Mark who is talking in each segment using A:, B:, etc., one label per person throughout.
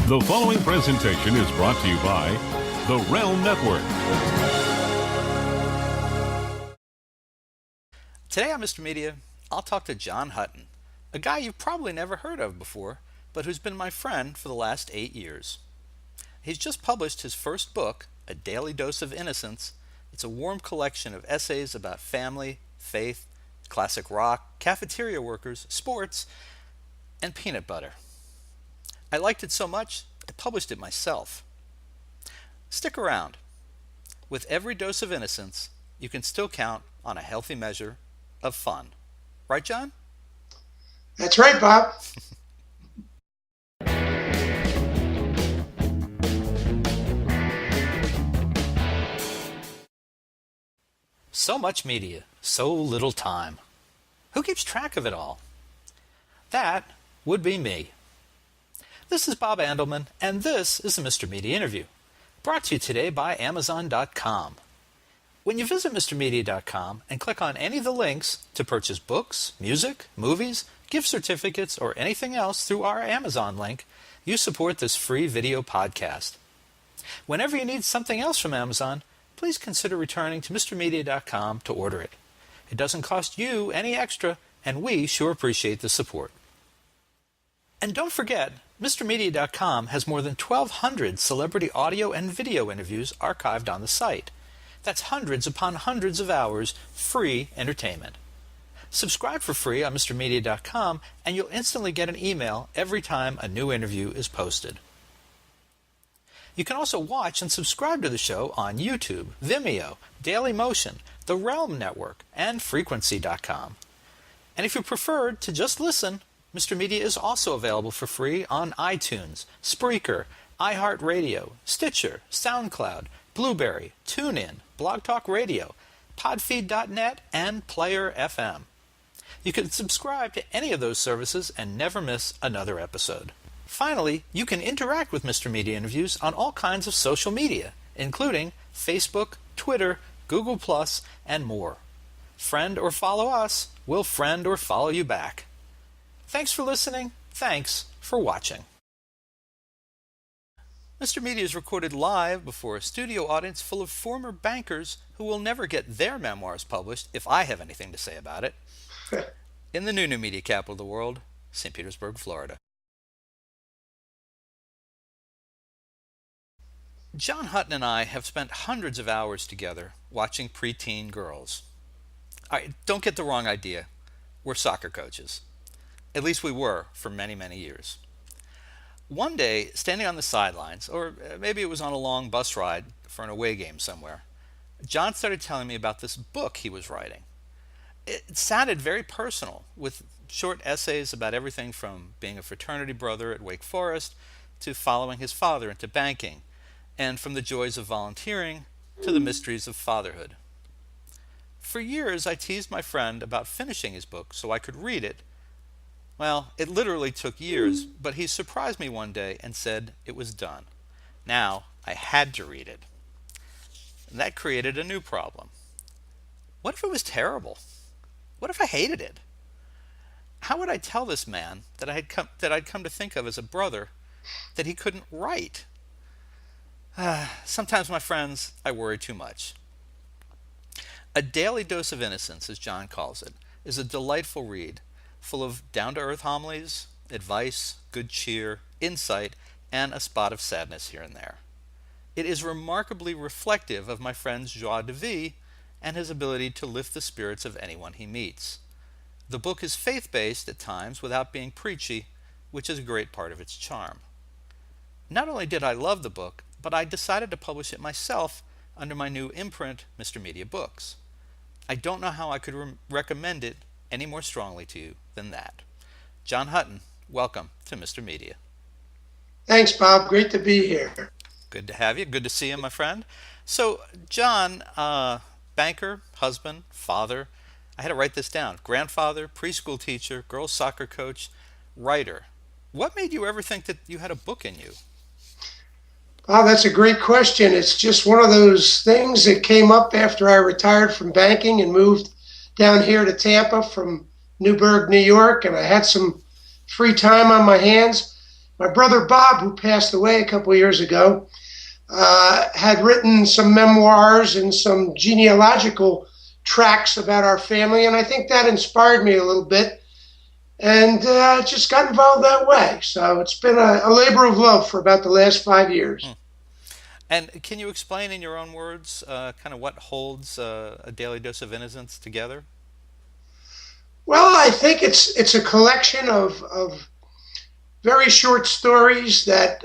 A: The following presentation is brought to you by the Realm Network.
B: Today on Mr. Media, I'll talk to John Hutton, a guy you've probably never heard of before, but who's been my friend for the last 8 years. He's just published his first book, A Daily Dose of Innocence. It's a warm collection of essays about family, faith, classic rock, cafeteria workers, sports, and peanut butter. I liked it so much, I published it myself. Stick around. With every dose of innocence, you can still count on a healthy measure of fun. Right, John?
C: That's right, Bob.
B: So much media, so little time. Who keeps track of it all? That would be me. This is Bob Andelman, and this is the Mr. Media Interview, brought to you today by Amazon.com. When you visit MrMedia.com and click on any of the links to purchase books, music, movies, gift certificates, or anything else through our Amazon link, you support this free video podcast. Whenever you need something else from Amazon, please consider returning to MrMedia.com to order it. It doesn't cost you any extra, and we sure appreciate the support. And don't forget, MrMedia.com has more than 1,200 celebrity audio and video interviews archived on the site. That's hundreds upon hundreds of hours free entertainment. Subscribe for free on MrMedia.com and you'll instantly get an email every time a new interview is posted. You can also watch and subscribe to the show on YouTube, Vimeo, Dailymotion, the Realm Network, and Frequency.com. And if you preferred to just listen, Mr. Media is also available for free on iTunes, Spreaker, iHeartRadio, Stitcher, SoundCloud, Blueberry, TuneIn, Blog Talk Radio, Podfeed.net, and Player FM. You can subscribe to any of those services and never miss another episode. Finally, you can interact with Mr. Media Interviews on all kinds of social media, including Facebook, Twitter, Google+, and more. Friend or follow us, we'll friend or follow you back. Thanks for listening. Thanks for watching. Mr. Media is recorded live before a studio audience full of former bankers who will never get their memoirs published if I have anything to say about it. In the new media capital of the world, St. Petersburg, Florida. John Hutton and I have spent hundreds of hours together watching preteen girls. All right, don't get the wrong idea. We're soccer coaches. At least we were for many, many years. One day, standing on the sidelines, or maybe it was on a long bus ride for an away game somewhere, John started telling me about this book he was writing. It sounded very personal, with short essays about everything from being a fraternity brother at Wake Forest to following his father into banking, and from the joys of volunteering to the mysteries of fatherhood. For years, I teased my friend about finishing his book so I could read it. Well, it literally took years, but he surprised me one day and said it was done. Now, I had to read it. That created a new problem. What if it was terrible? What if I hated it? How would I tell this man that I'd come to think of as a brother that he couldn't write? Sometimes, my friends, I worry too much. A Daily Dose of Innocence, as John calls it, is a delightful read, full of down-to-earth homilies, advice, good cheer, insight, and a spot of sadness here and there. It is remarkably reflective of my friend's joie de vivre and his ability to lift the spirits of anyone he meets. The book is faith-based at times without being preachy, which is a great part of its charm. Not only did I love the book, but I decided to publish it myself under my new imprint, Mr. Media Books. I don't know how I could recommend it any more strongly to you than that. John Hutton, welcome to Mr. Media.
C: Thanks, Bob. Great to be here.
B: Good to have you. Good to see you, my friend. So, John, banker, husband, father, I had to write this down. Grandfather, preschool teacher, girls soccer coach, writer. What made you ever think that you had a book in you?
C: Bob, that's a great question. It's just one of those things that came up after I retired from banking and moved down here to Tampa from Newburgh, New York, and I had some free time on my hands. My brother Bob, who passed away a couple of years ago, had written some memoirs and some genealogical tracts about our family, and I think that inspired me a little bit, and just got involved that way. So it's been a labor of love for about the last 5 years.
B: And can you explain in your own words kind of what holds a daily dose of innocence together?
C: Well, I think it's a collection of very short stories that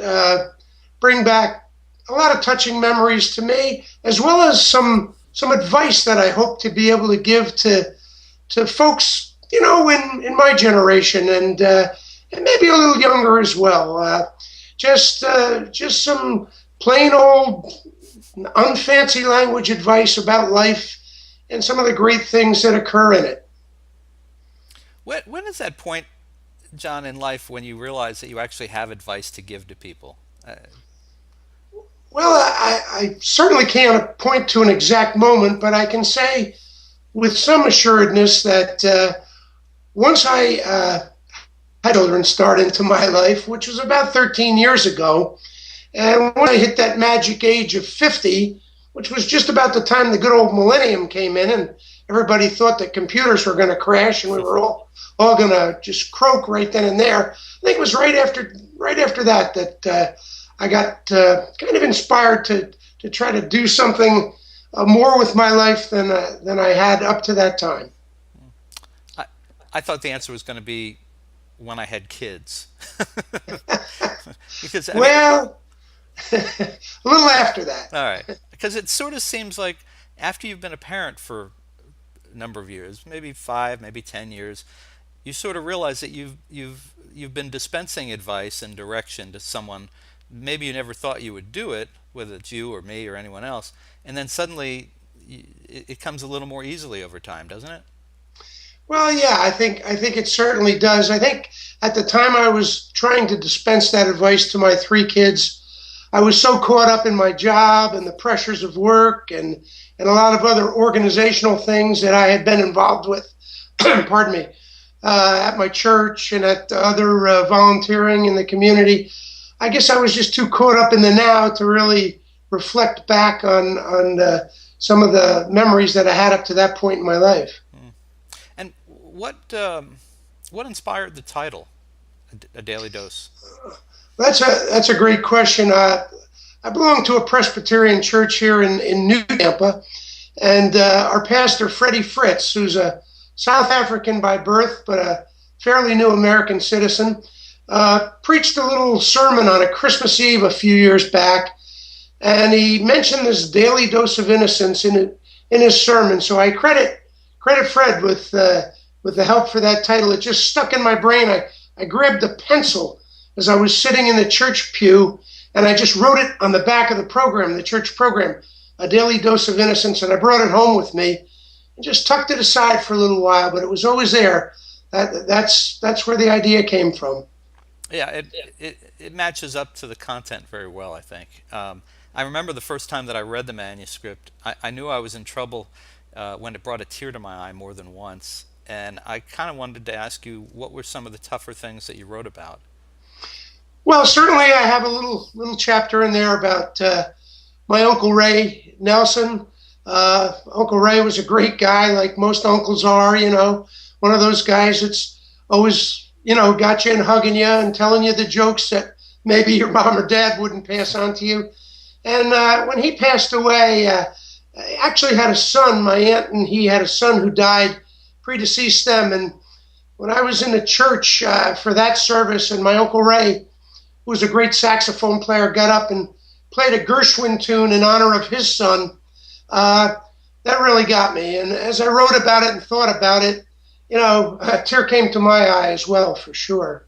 C: bring back a lot of touching memories to me, as well as some advice that I hope to be able to give to folks, in my generation and maybe a little younger as well. Just some plain old unfancy language advice about life and some of the great things that occur in it.
B: When is that point, John, in life when you realize that you actually have advice to give to people?
C: Well, I certainly can't point to an exact moment, but I can say with some assuredness that once I had children start into my life, which was about 13 years ago, and when I hit that magic age of 50, which was just about the time the good old millennium came in, and everybody thought that computers were going to crash and we were all going to just croak right then and there. I think it was right after that I got kind of inspired to try to do something more with my life than I had up to that time.
B: I thought the answer was going to be when I had kids. Because
C: well, a little after that.
B: All right, because it sort of seems like after you've been a parent for a number of years, maybe 5, maybe 10 years, you sort of realize that you've been dispensing advice and direction to someone. Maybe you never thought you would do it, whether it's you or me or anyone else, and then suddenly it comes a little more easily over time, doesn't it?
C: Well, yeah, I think it certainly does. I think at the time I was trying to dispense that advice to my 3 kids, I was so caught up in my job and the pressures of work and a lot of other organizational things that I had been involved with, pardon me, at my church and at other volunteering in the community. I guess I was just too caught up in the now to really reflect back on some of the memories that I had up to that point in my life.
B: And what inspired the title, A Daily Dose?
C: That's a great question. I belong to a Presbyterian church here in New Tampa, and our pastor, Freddie Fritz, who's a South African by birth, but a fairly new American citizen, preached a little sermon on a Christmas Eve a few years back, and he mentioned this daily dose of innocence in his sermon. So I credit Fred with the help for that title. It just stuck in my brain. I grabbed a pencil as I was sitting in the church pew, and I just wrote it on the back of the program, the church program, A Daily Dose of Innocence, and I brought it home with me and just tucked it aside for a little while, but it was always there. That's where the idea came from.
B: Yeah, it matches up to the content very well, I think. I remember the first time that I read the manuscript, I knew I was in trouble when it brought a tear to my eye more than once, and I kind of wanted to ask you, what were some of the tougher things that you wrote about?
C: Well, certainly I have a little chapter in there about my Uncle Ray Nelson. Uncle Ray was a great guy, like most uncles are, one of those guys that's always, got you and hugging you and telling you the jokes that maybe your mom or dad wouldn't pass on to you. And when he passed away, I actually had a son. My aunt and he had a son who died, predeceased them. And when I was in the church for that service, and my Uncle Ray, who was a great saxophone player, got up and played a Gershwin tune in honor of his son, that really got me. And as I wrote about it and thought about it, a tear came to my eye as well, for sure.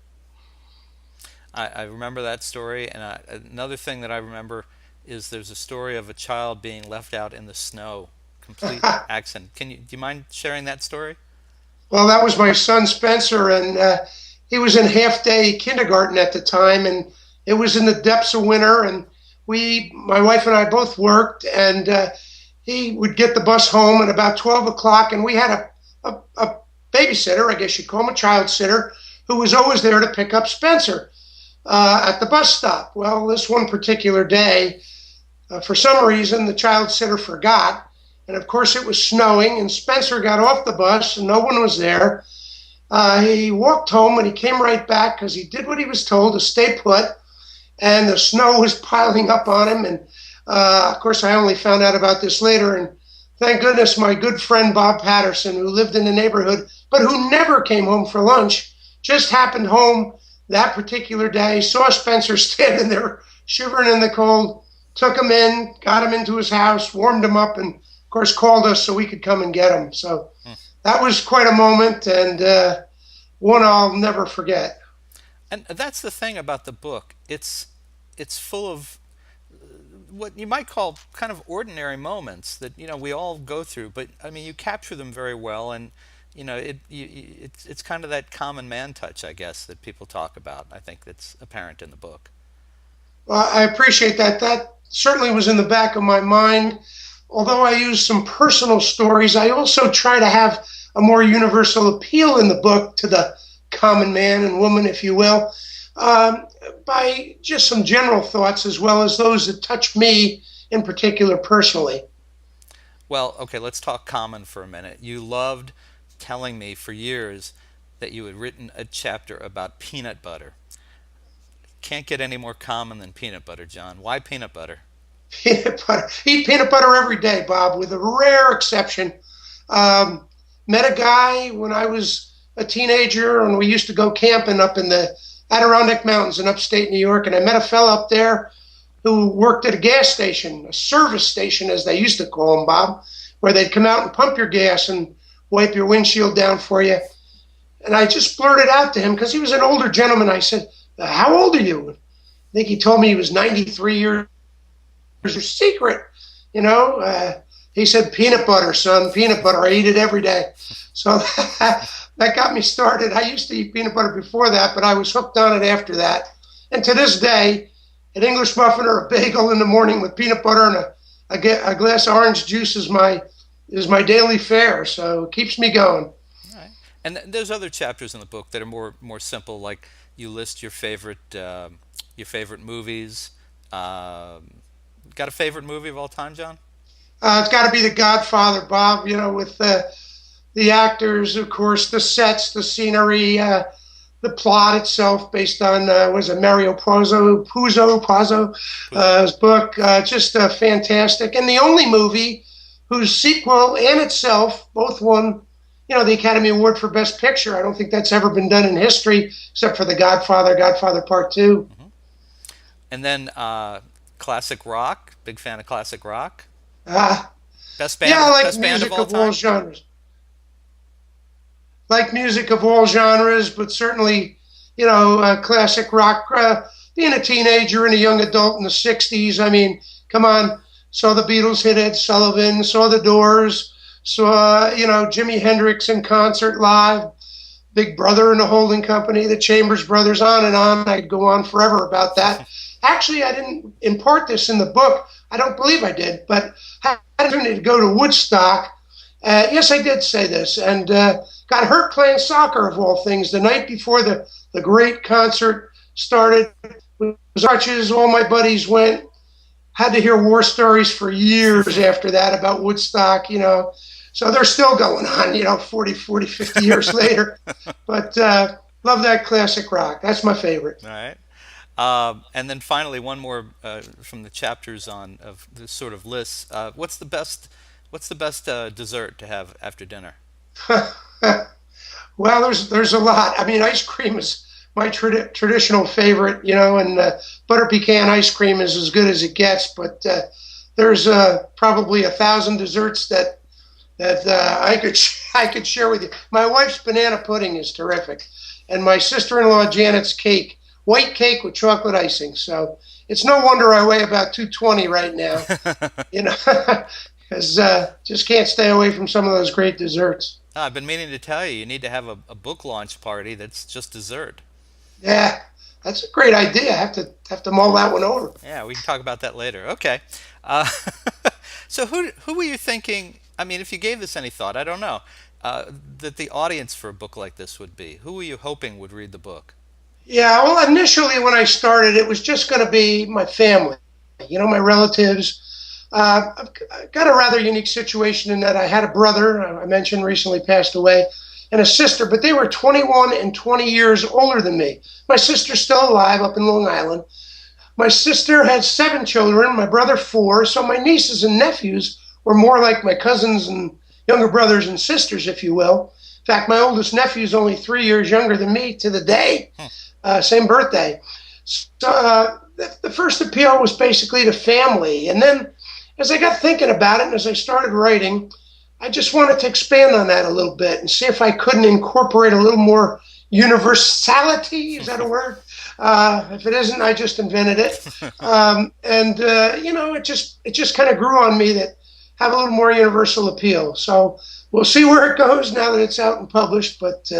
B: I remember that story, and another thing that I remember is there's a story of a child being left out in the snow, complete accident. Do you mind sharing that story?
C: Well, that was my son Spencer, and he was in half-day kindergarten at the time, and it was in the depths of winter, and my wife and I both worked, and he would get the bus home at about 12 o'clock, and we had a babysitter, I guess you'd call him a child sitter, who was always there to pick up Spencer. at the bus stop. Well, this one particular day, for some reason, the child sitter forgot. And of course, it was snowing, and Spencer got off the bus, and no one was there. He walked home, and he came right back because he did what he was told to stay put, and the snow was piling up on him. And of course, I only found out about this later. And thank goodness my good friend Bob Patterson, who lived in the neighborhood, but who never came home for lunch, just happened home that particular day, saw Spencer standing there shivering in the cold, took him in, got him into his house, warmed him up, and of course called us so we could come and get him. So that was quite a moment, and one I'll never forget.
B: And that's the thing about the book. It's full of what you might call kind of ordinary moments that we all go through, but I mean you capture them very well, and it's kind of that common man touch, I guess, that people talk about. I think that's apparent in the book.
C: Well, I appreciate that. That certainly was in the back of my mind. Although I use some personal stories, I also try to have a more universal appeal in the book to the common man and woman, if you will, by just some general thoughts as well as those that touch me in particular personally.
B: Well, okay, let's talk common for a minute. You loved telling me for years that you had written a chapter about peanut butter. Can't get any more common than peanut butter, John. Why peanut butter?
C: Peanut butter. Eat peanut butter every day, Bob, with a rare exception. Met a guy when I was a teenager, and we used to go camping up in the Adirondack Mountains in upstate New York, and I met a fella up there who worked at a gas station, a service station, as they used to call them, Bob, where they'd come out and pump your gas and wipe your windshield down for you. And I just blurted out to him, because he was an older gentleman. I said, "How old are you?" I think he told me he was 93 years. There's a secret, he said, "Peanut butter, son, peanut butter. I eat it every day." So that got me started. I used to eat peanut butter before that, but I was hooked on it after that. And to this day, an English muffin or a bagel in the morning with peanut butter and a glass of orange juice is my daily fare. So it keeps me going.
B: All right. And there's other chapters in the book that are more simple, like you list your favorite movies. Got a favorite movie of all time, John?
C: It's got to be The Godfather, Bob. With the actors, of course, the sets, the scenery, the plot itself, based on was it Mario Puzo's book. Just fantastic, and the only movie whose sequel and itself both won, the Academy Award for Best Picture. I don't think that's ever been done in history, except for The Godfather, Godfather Part 2.
B: Mm-hmm. And then classic rock. Big fan of classic rock. Best band.
C: Yeah, I like
B: best
C: music
B: band
C: of all genres. Like music of all genres, but certainly, classic rock. Being a teenager and a young adult in the '60s, I mean, come on. Saw the Beatles hit Ed Sullivan. Saw the Doors. Saw Jimi Hendrix in concert live. Big Brother and the Holding Company, the Chambers Brothers, on and on. I'd go on forever about that. Actually, I didn't impart this in the book. I don't believe I did, but I had an opportunity to go to Woodstock. Yes, I did say this, and got hurt playing soccer, of all things, the night before the great concert started. With crutches, all my buddies went. Had to hear war stories for years after that about Woodstock, So they're still going on, 40, 50 years later. But love that classic rock. That's my favorite.
B: All right. And then finally, one more from the chapters of this sort of lists. What's the best dessert to have after dinner?
C: Well, there's a lot. I mean, ice cream is my traditional favorite, and butter pecan ice cream is as good as it gets. But there's probably 1,000 desserts that I could share with you. My wife's banana pudding is terrific, and my sister-in-law Janet's cake. White cake with chocolate icing. So it's no wonder I weigh about 220 right now, because just can't stay away from some of those great desserts.
B: I've been meaning to tell you, you need to have a book launch party that's just dessert.
C: Yeah, that's a great idea. I have to mull that one over.
B: Yeah, we can talk about that later. Okay. So who were you thinking? I mean, if you gave this any thought, I don't know, that the audience for a book like this would be. Who were you hoping would read the book?
C: Yeah, well, initially when I started, it was just going to be my family, my relatives. I've got a rather unique situation in that I had a brother, I mentioned recently passed away, and a sister, but they were 21 and 20 years older than me. My sister's still alive up in Long Island. My sister had 7 children, my brother 4, so my nieces and nephews were more like my cousins and younger brothers and sisters, if you will. In fact, my oldest nephew is only 3 years younger than me to the day, same birthday. So the first appeal was basically to family. And then as I got thinking about it and as I started writing, I just wanted to expand on that a little bit and see if I couldn't incorporate a little more universality. Is that a word? If it isn't, I just invented it. It just kind of grew on me that have a little more universal appeal. So we'll see where it goes now that it's out and published, but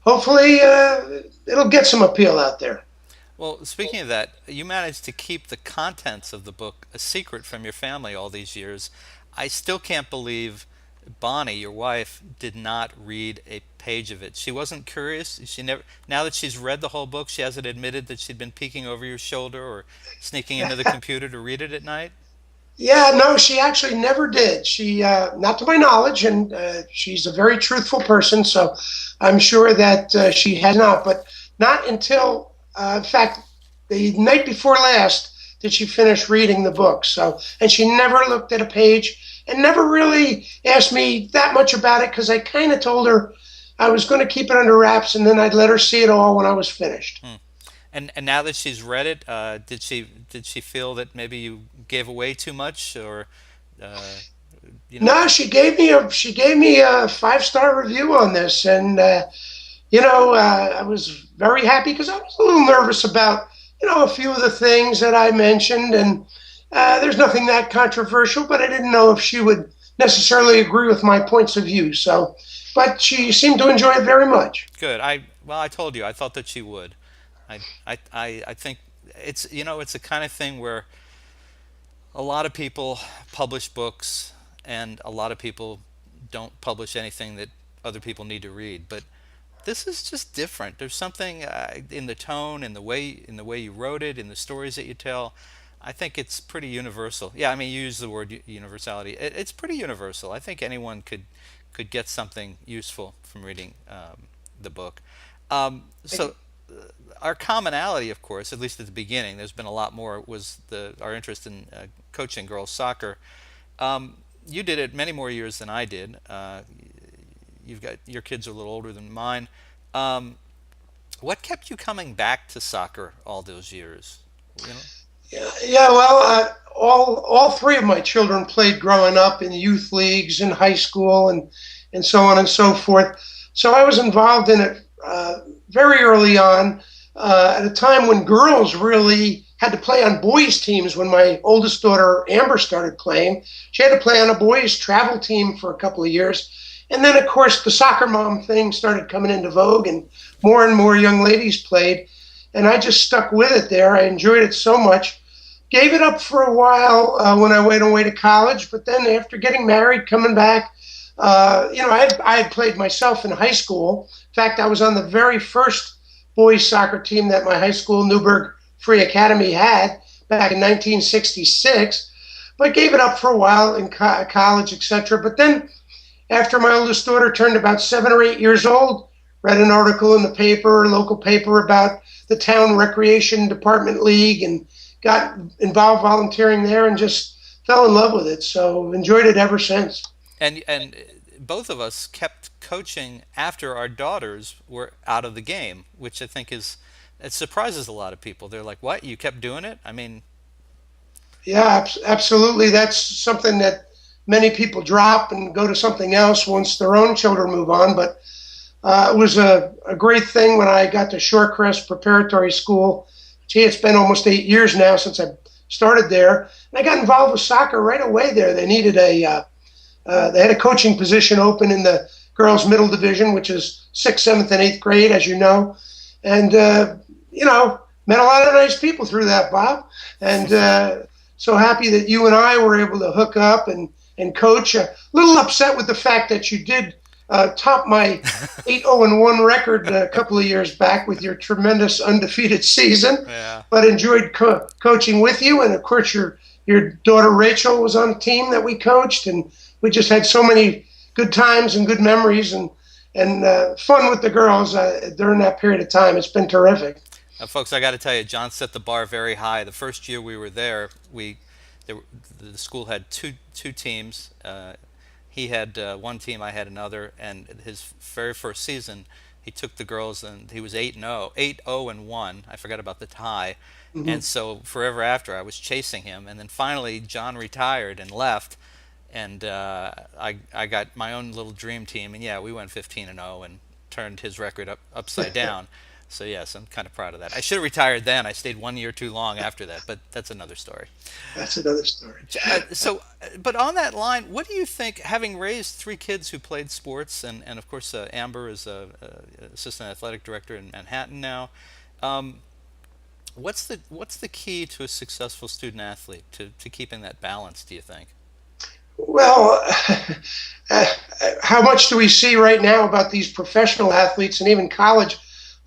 C: hopefully it'll get some appeal out there.
B: Well, speaking of that, you managed to keep the contents of the book a secret from your family all these years. I still can't believe Bonnie, your wife, did not read a page of it. She wasn't curious. She never. Now that she's read the whole book, she hasn't admitted that she'd been peeking over your shoulder or sneaking into the computer to read it at night.
C: Yeah, no, she actually never did. She, not to my knowledge, and she's a very truthful person, so I'm sure that she has not. But not until, in fact, the night before last did she finish reading the book. So, and she never looked at a page and never really asked me that much about it because I kind of told her I was going to keep it under wraps and then I'd let her see it all when I was finished.
B: And now that she's read it, did she feel that maybe you gave away too much, or uh, you know?
C: No, she gave me a 5-star review on this, and I was very happy because I was a little nervous about a few of the things that I mentioned, and there's nothing that controversial, but I didn't know if she would necessarily agree with my points of view. So, but she seemed to enjoy it very much.
B: Good. I told you I thought that she would. I think it's the kind of thing where a lot of people publish books and a lot of people don't publish anything that other people need to read. But this is just different. There's something in the tone, in the way you wrote it, in the stories that you tell. I think it's pretty universal. Yeah, I mean, you use the word universality. It's pretty universal. I think anyone could get something useful from reading the book. So our commonality, of course, at least at the beginning, there's been a lot more, was our interest in coaching girls soccer. You did it many more years than I did. You've got your kids are a little older than mine. What kept you coming back to soccer all those years? You know?
C: Yeah, well, all 3 of my children played growing up in youth leagues in high school and so on and so forth. So I was involved in it very early on, at a time when girls really had to play on boys' teams. When my oldest daughter, Amber, started playing, she had to play on a boys' travel team for a couple of years. And then, of course, the soccer mom thing started coming into vogue, and more young ladies played. And I just stuck with it there. I enjoyed it so much. Gave it up for a while when I went away to college. But then after getting married, coming back, I had played myself in high school. In fact, I was on the very first boys soccer team that my high school, Newburgh Free Academy, had back in 1966. But gave it up for a while in college, etc. But then after my oldest daughter turned about 7 or 8 years old, read an article in the paper, local paper, about the town recreation department league and got involved volunteering there and just fell in love with it. So enjoyed it ever since.
B: And both of us kept coaching after our daughters were out of the game, which I think it surprises a lot of people. They're like, "What? You kept doing it?" I mean,
C: Yeah, absolutely. That's something that many people drop and go to something else once their own children move on. But it was a great thing when I got to Shorecrest Preparatory School. Gee, it's been almost 8 years now since I started there. And I got involved with soccer right away there. They needed they had a coaching position open in the girls' middle division, which is 6th, 7th, and 8th grade, as you know. And, met a lot of nice people through that, Bob. And so happy that you and I were able to hook up and coach. A little upset with the fact that you did topped my 8-0-1 record a couple of years back with your tremendous undefeated season.
B: Yeah.
C: But enjoyed coaching with you, and of course your daughter Rachel was on a team that we coached, and we just had so many good times and good memories and fun with the girls during that period of time. It's been terrific.
B: Folks, I got to tell you, John set the bar very high. The first year we were there, there, the school had two teams. He had one team, I had another, and his very first season, he took the girls and he was 8-0, 8-0-1. I forgot about the tie, and so forever after I was chasing him, and then finally John retired and left, and I got my own little dream team, and yeah, we went 15-0 and turned his record upside down. So yes, I'm kind of proud of that. I should have retired then. I stayed 1 year too long after that, but that's another story.
C: That's another story.
B: But on that line, what do you think, having raised three kids who played sports, and of course Amber is a assistant athletic director in Manhattan now, what's the key to a successful student athlete to keeping that balance, do you think?
C: Well, how much do we see right now about these professional athletes and even college?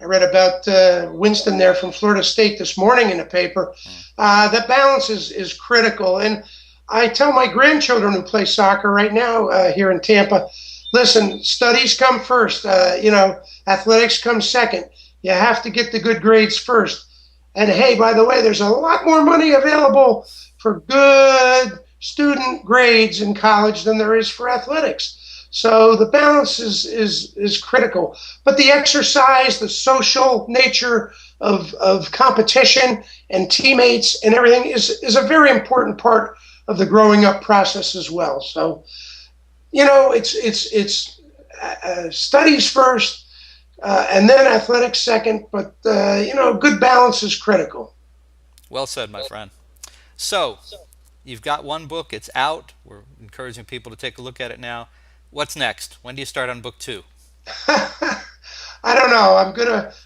C: I read about Winston there from Florida State this morning in the paper. That balance is critical. And I tell my grandchildren who play soccer right now here in Tampa, listen, studies come first. Athletics come second. You have to get the good grades first. And hey, by the way, there's a lot more money available for good student grades in college than there is for athletics. So the balance is critical. But the exercise, the social nature of competition and teammates and everything is a very important part of the growing up process as well. So, it's studies first and then athletics second. But, good balance is critical.
B: Well said, my friend. So, you've got one book. It's out. We're encouraging people to take a look at it now. What's next? When do you start on book 2?
C: I don't know.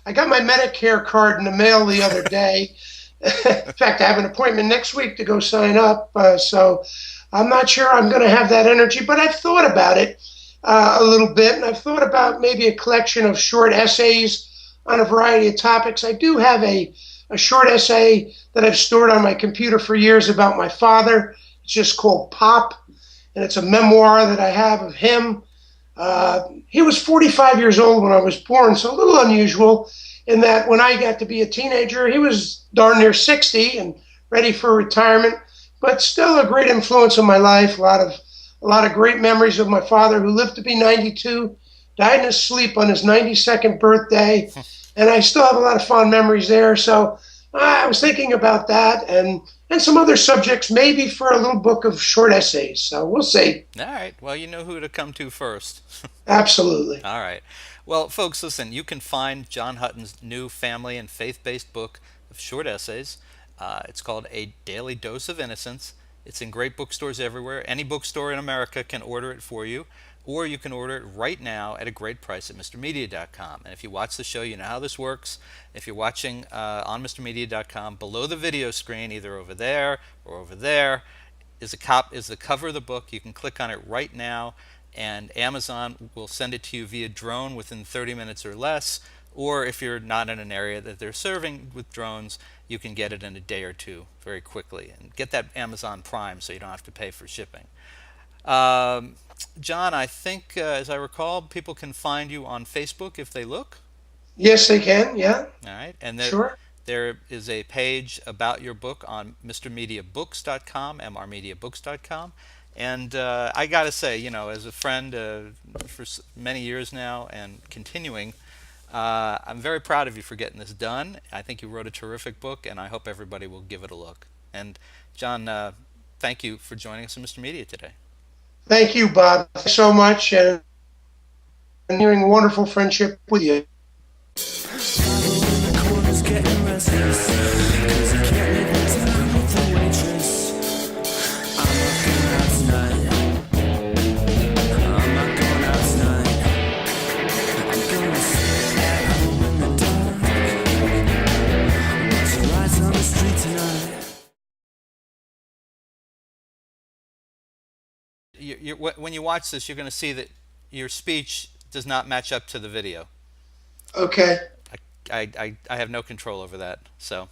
C: I got my Medicare card in the mail the other day. In fact, I have an appointment next week to go sign up. So I'm not sure I'm going to have that energy, but I've thought about it a little bit, and I've thought about maybe a collection of short essays on a variety of topics. I do have a short essay that I've stored on my computer for years about my father. It's just called Pop. And it's a memoir that I have of him. He was 45 years old when I was born, so a little unusual in that when I got to be a teenager, he was darn near 60 and ready for retirement, but still a great influence on my life. A lot of great memories of my father, who lived to be 92, died in his sleep on his 92nd birthday, and I still have a lot of fond memories there. So I was thinking about that and some other subjects, maybe for a little book of short essays. So we'll see.
B: All right. Well, you know who to come to first.
C: Absolutely.
B: All right. Well, folks, listen, you can find John Hutton's new family and faith-based book of short essays. It's called A Daily Dose of Innocence. It's in great bookstores everywhere. Any bookstore in America can order it for you, or you can order it right now at a great price at MrMedia.com. And if you watch the show, you know how this works. If you're watching on MrMedia.com, below the video screen, either over there or over there, is the cover of the book. You can click on it right now, and Amazon will send it to you via drone within 30 minutes or less. Or if you're not in an area that they're serving with drones, you can get it in a day or two very quickly. And get that Amazon Prime so you don't have to pay for shipping. John, I think, as I recall, people can find you on Facebook if they look.
C: Yes, they can, yeah.
B: All right. And
C: Sure.
B: there is a page about your book on MrMediaBooks.com, MRMediaBooks.com. And I got to say, as a friend for many years now and continuing, I'm very proud of you for getting this done. I think you wrote a terrific book, and I hope everybody will give it a look. And John, thank you for joining us on Mr. Media today.
C: Thank you, Bob. Thanks so much, and hearing a wonderful friendship with you.
B: When you watch this, you're going to see that your speech does not match up to the video.
C: Okay.
B: I have no control over that. So